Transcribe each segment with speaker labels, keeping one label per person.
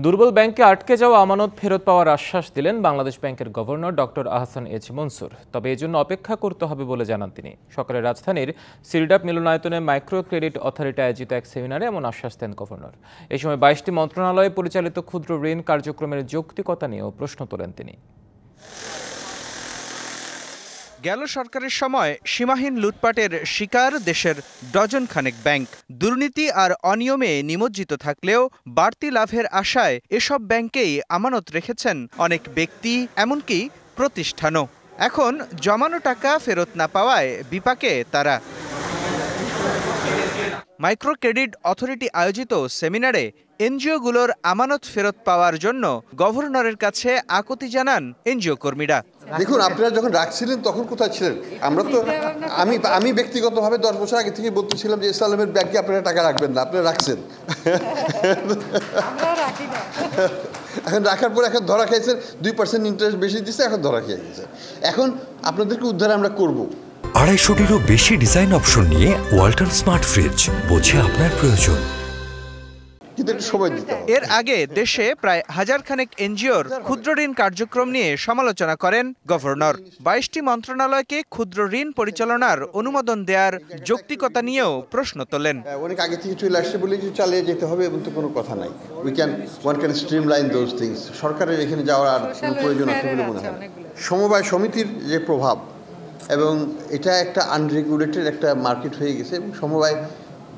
Speaker 1: দুর্বল ব্যাংকে আটকে যাওয়া আমানত ফেরত পাওয়ার আশ্বাস দিলেন বাংলাদেশ ব্যাংকের governor doctor Ahsan H Mansur. তবে এজন্য অপেক্ষা করতে হবে বলে জানান তিনি। সকালে রাজধানীর সিরডাপ মিলনায়তনে মাইক্রো ক্রেডিট অথরিটি আয়োজিত এক সেমিনারে এমন আশ্বাস দেন গভর্নর। এই সময় 22টি মন্ত্রণালয়ে পরিচালিত ক্ষুদ্র ঋণ কার্যক্রমের যৌক্তিকতা নিয়েও প্রশ্ন তোলেন তিনি।
Speaker 2: গেল সরকারের সময় সীমাহীন লুটপাটের শিকার দেশের ডজন খানেক ব্যাংক। দুর্নীতি আর অনিয়মে নিমজ্জিত থাকলেও বাড়তি লাভের আশায় এসব ব্যাংকেই আমানত রেখেছেন অনেক ব্যক্তি, এমনকি প্রতিষ্ঠানও। এখন জমানো টাকা ফেরত না পাওয়ায় বিপাকে তারা। মাইক্রো ক্রেডিট অথরিটি আয়োজিত সেমিনারে এনজিওগুলোর আমানত ফেরত পাওয়ার জন্য গভর্নরের কাছে আকুতি জানান এনজিও কর্মীরা।
Speaker 3: দেখুন, আপনারা যখন রাখছিলেন তখন কোথায় ছিলেন? আমরা তো আমি ব্যক্তিগতভাবে 10 বছর আগে থেকে বলতেছিলাম যে ইসলামের ব্যাংকে আপনারা টাকা রাখবেন না, আপনারা রাখছেন। এখন রাখার পর এখন ধরা খেয়েছেন, 2% ইন্টারেস্ট বেশি দিচ্ছে, এখন ধরা খেয়ে গেছে। এখন আপনাদেরকে উদ্ধার আমরা করব।
Speaker 4: 250-টিরও বেশি ডিজাইন অপশন নিয়ে ওয়ালটন স্মার্ট ফ্রিজ, বোঝে আপনার প্রয়োজন।
Speaker 2: এর আগে দেশে প্রায় 1000 খানেক এনজিওর ক্ষুদ্র ঋণ কার্যক্রম নিয়ে সমালোচনা করেন গভর্নর। 22টি মন্ত্রণালয়কে ক্ষুদ্র ঋণ পরিচালনার অনুমোদন দেওয়ার যৌক্তিকতা নিয়েও প্রশ্ন তোলেন।
Speaker 3: অনেক আগে থেকে চলে আসছে বলে যে চালিয়ে যেতে হবে এবং তো কোনো কথা নাই। One can streamline those things. সরকারের এখানে যাওয়ার আর কোনো প্রয়োজন আছে বলে মনে হয়। সমবায় সমিতির যে প্রভাব, এবং এটা একটা আনরেগুলেটেড একটা মার্কেট হয়ে গেছে, এবং সমবায়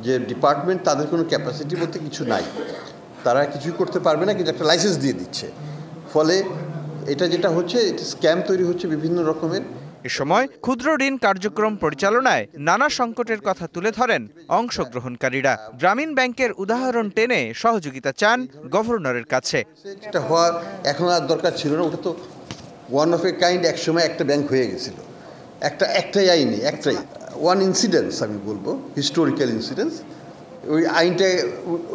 Speaker 3: যে ডিপার্টমেন্ট তাদের কোনো ক্যাপাসিটি বলতে কিছু নাই, তারা কিছুই করতে পারবে না, কিন্তু একটা লাইসেন্স দিয়ে দিচ্ছে। ফলে এটা যেটা হচ্ছে, এটা স্ক্যাম তৈরি হচ্ছে বিভিন্ন রকমের।
Speaker 2: এ সময় ক্ষুদ্র ঋণ কার্যক্রম পরিচালনায় নানা সংকটের কথা তুলে ধরেন অংশগ্রহণকারীরা। গ্রামীণ ব্যাংকের উদাহরণ টেনে সহযোগিতা চান গভর্নরের কাছে।
Speaker 3: এটা হওয়া এখন আর দরকার ছিল না, ওটা তো ওয়ান অফ এ কাইন্ড। একসময় একটা ব্যাংক হয়ে গেছিল, একটাই আইনি, একটাই ওয়ান ইনসিডেন্স, আমি বলবো হিস্টোরিক্যাল ইনসিডেন্স। ওই আইনটা,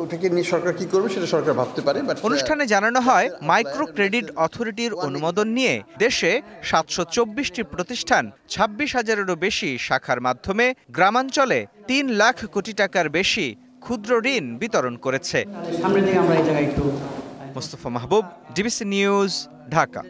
Speaker 3: ওটাকে নিয়ে সরকার কি করবে সেটা সরকার ভাবতে পারে।
Speaker 2: অনুষ্ঠানে জানানো হয়, মাইক্রো ক্রেডিট অথরিটির অনুমোদন নিয়ে দেশে 724টি প্রতিষ্ঠান 26,000-এরও বেশি শাখার মাধ্যমে গ্রামাঞ্চলে 3 লাখ কোটি টাকার বেশি ক্ষুদ্র ঋণ বিতরণ করেছে।
Speaker 5: আমরা এই জায়গায় একটু
Speaker 2: মোস্তফা মাহবুব, ডিবিসি নিউজ, ঢাকা।